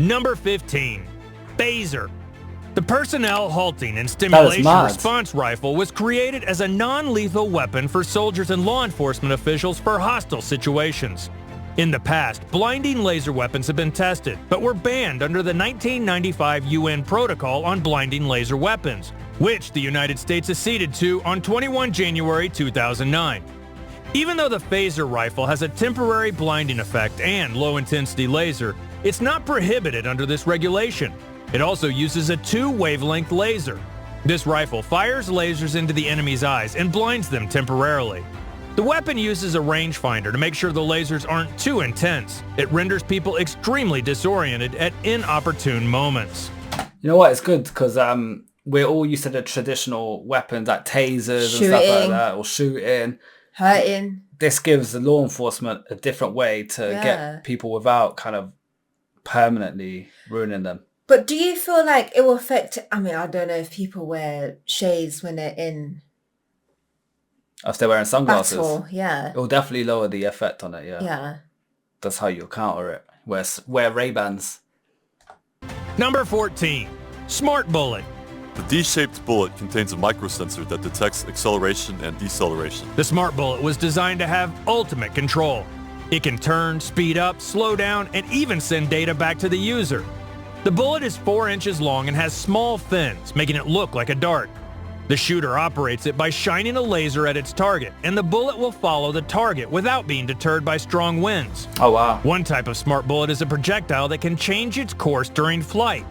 Number 15. Phaser. The personnel halting and stimulation response rifle was created as a non-lethal weapon for soldiers and law enforcement officials for hostile situations. In the past, blinding laser weapons have been tested, but were banned under the 1995 UN Protocol on Blinding Laser Weapons, which the United States acceded to on 21 January 2009. Even though the phaser rifle has a temporary blinding effect and low-intensity laser, it's not prohibited under this regulation. It also uses a 2-wavelength laser. This rifle fires lasers into the enemy's eyes and blinds them temporarily. The weapon uses a rangefinder to make sure the lasers aren't too intense. It renders people extremely disoriented at inopportune moments. You know what? It's good because we're all used to the traditional weapons like tasers and stuff like that, or shooting. Hurting. This gives the law enforcement a different way to get people without kind of permanently ruining them. But do you feel like it will affect, I mean, I don't know if people wear shades when they're in if they're wearing sunglasses. Battle, yeah. It will definitely lower the effect on it, yeah. Yeah. That's how you'll counter it. Wear Ray-Bans. Number 14. Smart Bullet. The D-shaped bullet contains a microsensor that detects acceleration and deceleration. The Smart Bullet was designed to have ultimate control. It can turn, speed up, slow down, and even send data back to the user. The bullet is 4 inches long and has small fins, making it look like a dart. The shooter operates it by shining a laser at its target, and the bullet will follow the target without being deterred by strong winds. Oh, wow. One type of Smart Bullet is a projectile that can change its course during flight.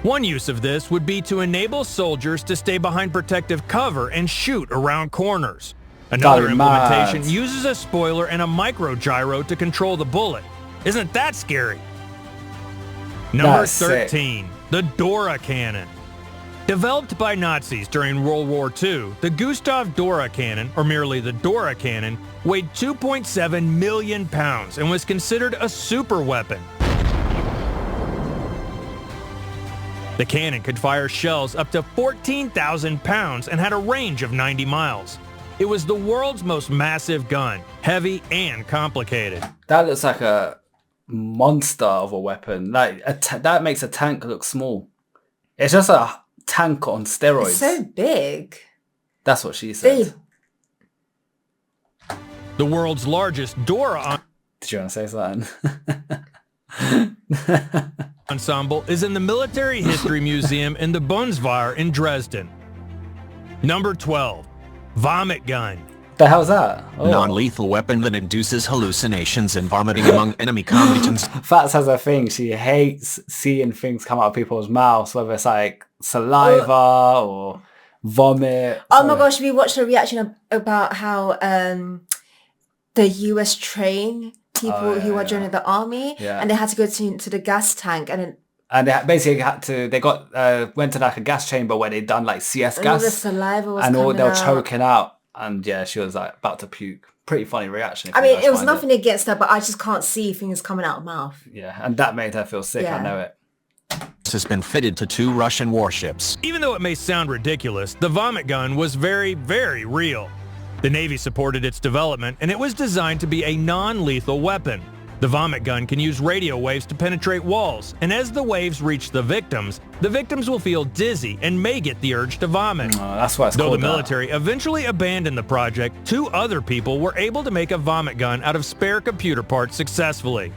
One use of this would be to enable soldiers to stay behind protective cover and shoot around corners. Another implementation uses a spoiler and a micro gyro to control the bullet. Isn't that scary? Number 13, the Dora Cannon. Developed by Nazis during World War II, the Gustav Dora Cannon, or merely the Dora Cannon, weighed 2.7 million pounds and was considered a super weapon. The cannon could fire shells up to 14,000 pounds and had a range of 90 miles. It was the world's most massive gun, heavy and complicated. That looks like a monster of a weapon. Like that makes a tank look small. It's just a tank on steroids. It's so big. That's what she said. The world's largest Dora Did you want to say something? ensemble is in the Military History Museum in the Bundeswehr in Dresden. Number 12, Vomit Gun. The hell's that? Oh. Non-lethal weapon that induces hallucinations and vomiting among enemy combatants. Fats has a thing. She hates seeing things come out of people's mouths, whether it's like saliva or vomit. Oh my gosh, we watched a reaction about how the US train people who are joining the army and they had to go to the gas tank and they basically went to like a gas chamber where they'd done like CS gas. All the saliva was and all they were out. choking out. And yeah, she was like about to puke. Pretty funny reaction. I mean, it was nothing against her, but I just can't see things coming out of mouth. Yeah, and that made her feel sick. Yeah. I know it. Has been fitted to 2 Russian warships. Even though it may sound ridiculous, the vomit gun was very, very real. The Navy supported its development, and it was designed to be a non-lethal weapon. The vomit gun can use radio waves to penetrate walls, and as the waves reach the victims will feel dizzy and may get the urge to vomit. Oh, that's why it's Though called the military eventually abandoned the project, 2 other people were able to make a vomit gun out of spare computer parts successfully.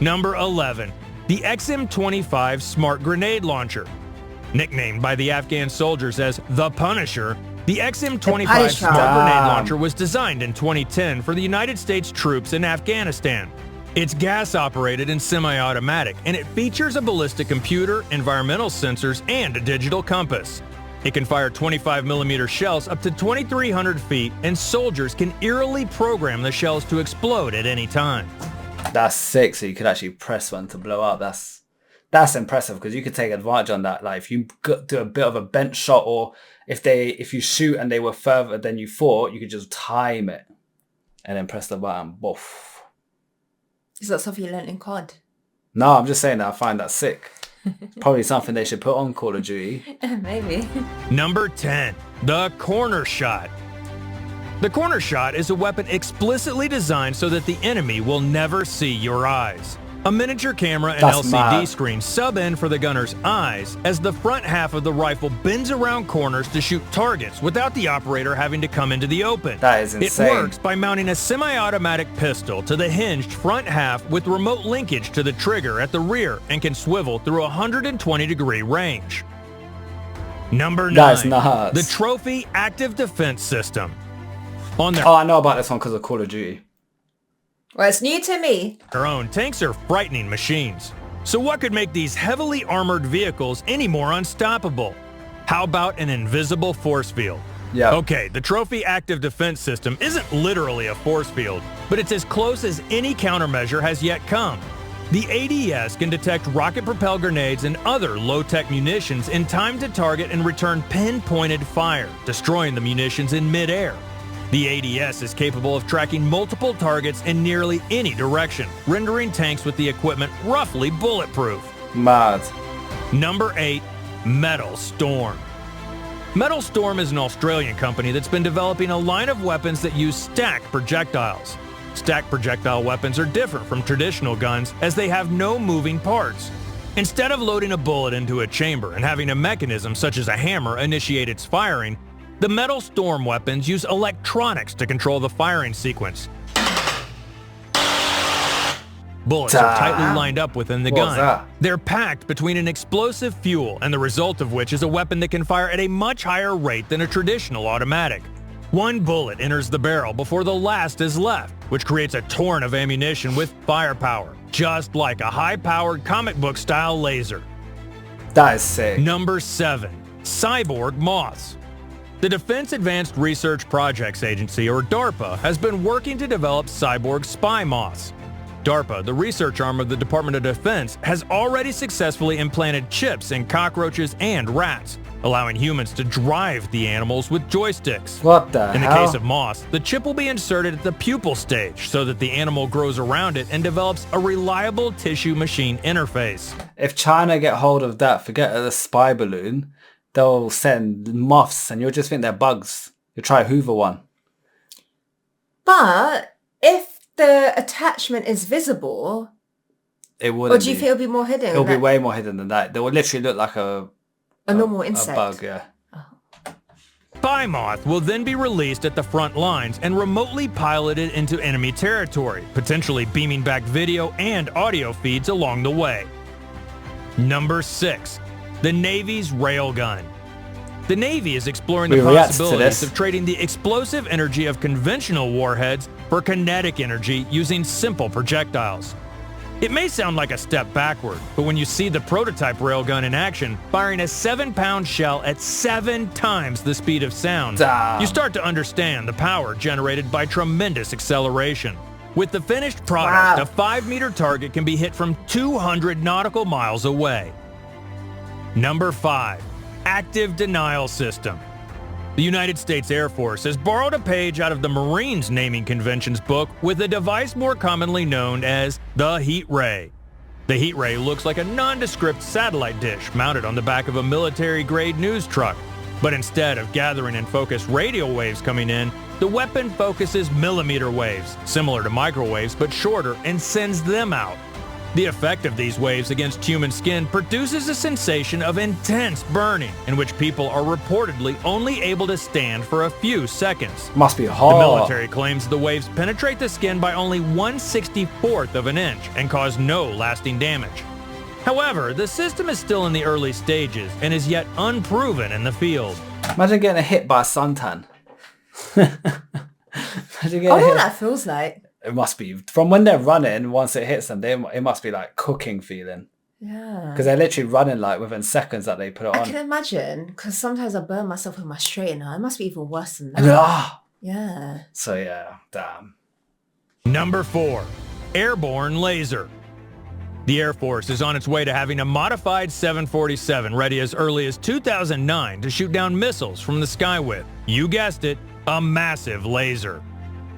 Number 11, the XM-25 Smart Grenade Launcher. Nicknamed by the Afghan soldiers as the Punisher, the XM-25 Smart Grenade Launcher was designed in 2010 for the United States troops in Afghanistan. It's gas-operated and semi-automatic, and it features a ballistic computer, environmental sensors, and a digital compass. It can fire 25mm shells up to 2,300 feet, and soldiers can eerily program the shells to explode at any time. That's sick, so you could actually press one to blow up. That's impressive because you could take advantage on that. Like if you do a bit of a bent shot, or if you shoot and they were further than you thought, you could just time it and then press the button. Boof. Is that something you learned in COD? No, I'm just saying that I find that sick. Probably something they should put on Call of Duty. Maybe. Number 10, the Corner Shot. The Corner Shot is a weapon explicitly designed so that the enemy will never see your eyes. A miniature camera and LCD screen sub in for the gunner's eyes as the front half of the rifle bends around corners to shoot targets without the operator having to come into the open. That is insane. It works by mounting a semi-automatic pistol to the hinged front half with remote linkage to the trigger at the rear and can swivel through a 120-degree range. Number 9. That's nuts. The Trophy Active Defense System. I know about this one because of Call of Duty. Well, it's new to me. Their own tanks are frightening machines. So what could make these heavily armored vehicles any more unstoppable? How about an invisible force field? Yeah. Okay, the Trophy Active Defense System isn't literally a force field, but it's as close as any countermeasure has yet come. The ADS can detect rocket-propelled grenades and other low-tech munitions in time to target and return pinpointed fire, destroying the munitions in midair. The ADS is capable of tracking multiple targets in nearly any direction, rendering tanks with the equipment roughly bulletproof. Mad. Number 8. Metal Storm. Metal Storm is an Australian company that's been developing a line of weapons that use stacked projectiles. Stacked projectile weapons are different from traditional guns as they have no moving parts. Instead of loading a bullet into a chamber and having a mechanism such as a hammer initiate its firing, the Metal Storm weapons use electronics to control the firing sequence. Bullets are tightly lined up within the gun. They're packed between an explosive fuel, and the result of which is a weapon that can fire at a much higher rate than a traditional automatic. One bullet enters the barrel before the last is left, which creates a torrent of ammunition with firepower, just like a high-powered comic book-style laser. That is sick. Number 7. Cyborg Moths. The Defense Advanced Research Projects Agency, or DARPA, has been working to develop cyborg spy moths. DARPA, the research arm of the Department of Defense, has already successfully implanted chips in cockroaches and rats, allowing humans to drive the animals with joysticks. What the hell? In the case of moths, the chip will be inserted at the pupal stage so that the animal grows around it and develops a reliable tissue-machine interface. If China get hold of that, forget the spy balloon. They'll send moths and you'll just think they're bugs. You'll try Hoover one. But if the attachment is visible, it wouldn't. Or do you think it'll be more hidden? It'll be way more hidden than that. They will literally look like a normal insect. A bug, yeah. Spy Moth will then be released at the front lines and remotely piloted into enemy territory, potentially beaming back video and audio feeds along the way. Number 6. The Navy's railgun. The Navy is exploring the possibilities of trading the explosive energy of conventional warheads for kinetic energy using simple projectiles. It may sound like a step backward, but when you see the prototype railgun in action, firing a 7-pound shell at 7 times the speed of sound, you start to understand the power generated by tremendous acceleration. With the finished product, a 5-meter target can be hit from 200 nautical miles away. Number 5. Active Denial System. The United States Air Force has borrowed a page out of the Marines naming convention's book with a device more commonly known as the heat ray. The heat ray looks like a nondescript satellite dish mounted on the back of a military-grade news truck, but instead of gathering and focus radio waves coming in, the weapon focuses millimeter waves, similar to microwaves but shorter, and sends them out. The effect of these waves against human skin produces a sensation of intense burning, in which people are reportedly only able to stand for a few seconds. Must be hard. The military claims the waves penetrate the skin by only 1/64th of an inch and cause no lasting damage. However, the system is still in the early stages and is yet unproven in the field. Imagine getting hit by a suntan. I don't know what that feels like. It must be. From when they're running, once it hits them, it must be like cooking feeling. Yeah. Because they're literally running like within seconds that they put it on. I can imagine, because sometimes I burn myself with my straightener. It must be even worse than that. Yeah. So yeah, damn. Number 4. Airborne Laser. The Air Force is on its way to having a modified 747 ready as early as 2009 to shoot down missiles from the sky with, you guessed it, a massive laser.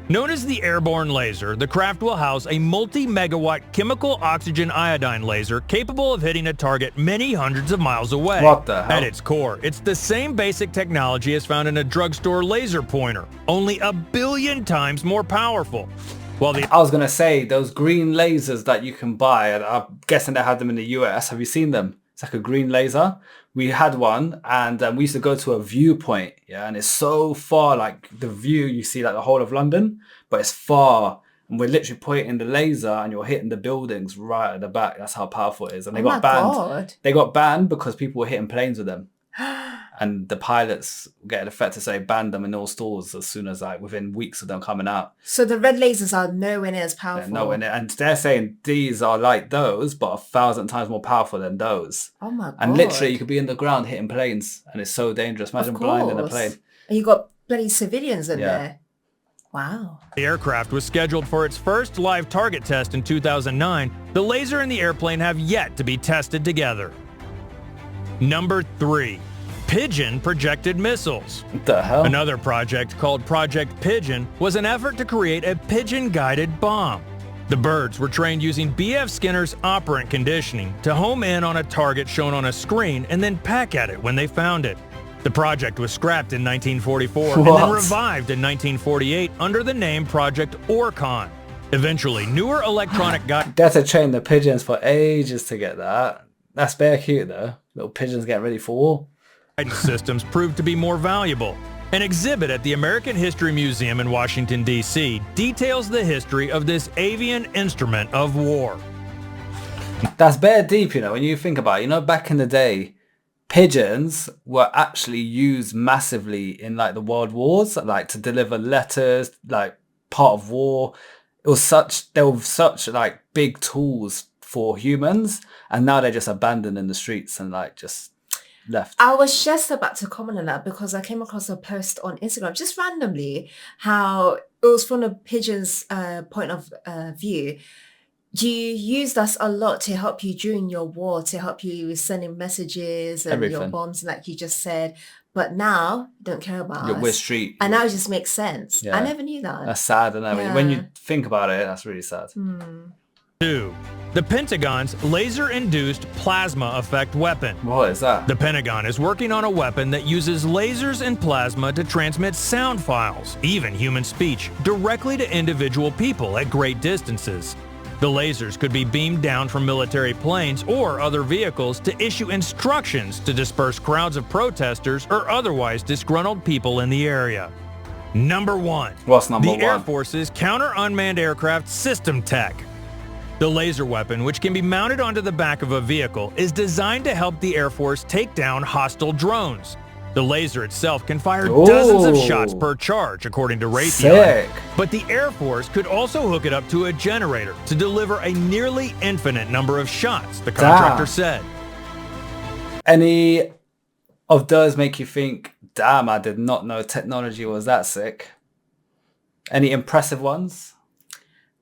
Known as the Airborne Laser, the craft will house a multi-megawatt chemical oxygen iodine laser capable of hitting a target many hundreds of miles away. What the hell? At its core, it's the same basic technology as found in a drugstore laser pointer, only a billion times more powerful. While the I was going to say, those green lasers that you can buy, and I'm guessing they had them in the US. Have you seen them? It's like a green laser. We had one, and we used to go to a viewpoint, yeah, and it's so far, like the view, you see like the whole of London, but it's far. And we're literally pointing the laser and you're hitting the buildings right at the back. That's how powerful it is. And they got banned. God. They got banned because people were hitting planes with them. And the pilots get an effect to say ban them in all stores as soon as like within weeks of them coming out. So the red lasers are nowhere near as powerful. They're nowhere near. And they're saying these are like those, but 1,000 times more powerful than those. Oh my God. And literally you could be in the ground hitting planes and it's so dangerous. Imagine blinding a plane. And you got bloody civilians in there. Wow. The aircraft was scheduled for its first live target test in 2009. The laser and the airplane have yet to be tested together. Number 3. Pigeon Projected Missiles. What the hell? Another project called Project Pigeon was an effort to create a pigeon-guided bomb. The birds were trained using B.F. Skinner's operant conditioning to home in on a target shown on a screen and then peck at it when they found it. The project was scrapped in 1944 and then revived in 1948 under the name Project Orcon. Eventually, newer electronic guidance... They had to train the pigeons for ages to get that. That's very cute though. Little pigeons getting ready for war. Systems proved to be more valuable. An exhibit at the American History Museum in Washington, D.C. details the history of this avian instrument of war. That's bare deep, you know, when you think about it. You know, back in the day, pigeons were actually used massively in like the world wars, like to deliver letters, like part of war. They were such like big tools for humans, and now they're just abandoned in the streets and like just left. I was just about to comment on that because I came across a post on Instagram just randomly how it was from a pigeon's point of view. You used us a lot to help you during your war, to help you with sending messages and your bombs, like you just said. But now, you don't care about us. We're street. And now it just makes sense. Yeah. I never knew that. That's sad, isn't it? When you think about it, that's really sad. 2. The Pentagon's laser-induced plasma effect weapon. What is that? The Pentagon is working on a weapon that uses lasers and plasma to transmit sound files, even human speech, directly to individual people at great distances. The lasers could be beamed down from military planes or other vehicles to issue instructions to disperse crowds of protesters or otherwise disgruntled people in the area. Number 1. What's number 1? The Air Force's Counter-Unmanned Aircraft System Tech. The laser weapon, which can be mounted onto the back of a vehicle, is designed to help the Air Force take down hostile drones. The laser itself can fire dozens of shots per charge, according to Raytheon. Sick. But the Air Force could also hook it up to a generator to deliver a nearly infinite number of shots, the contractor said. Any of those make you think, damn, I did not know technology was that sick? Any impressive ones?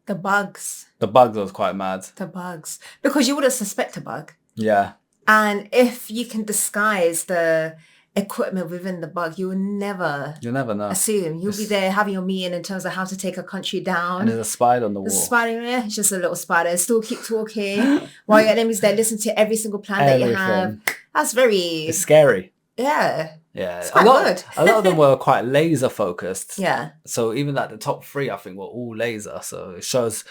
The bugs. The bugs was quite mad. The bugs. Because you wouldn't suspect a bug. Yeah. And if you can disguise the equipment within the bug, you'll never know. Assume. You'll be there having your meeting in terms of how to take a country down. And there's a spider on the wall. There's a spider there. It's just a little spider. Still keep talking while your enemy's there. Listen to every single plan that you have. That's very... It's scary. Yeah. Yeah. It's quite good. A lot of them were quite laser focused. Yeah. So even like the top 3, I think, were all laser. So it shows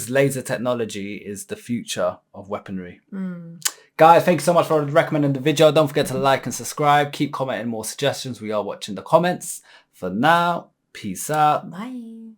laser technology is the future of weaponry. Guys, thank you so much for recommending the video. Don't forget to like and subscribe. Keep commenting more suggestions. We are watching the comments. For now, peace out. Bye.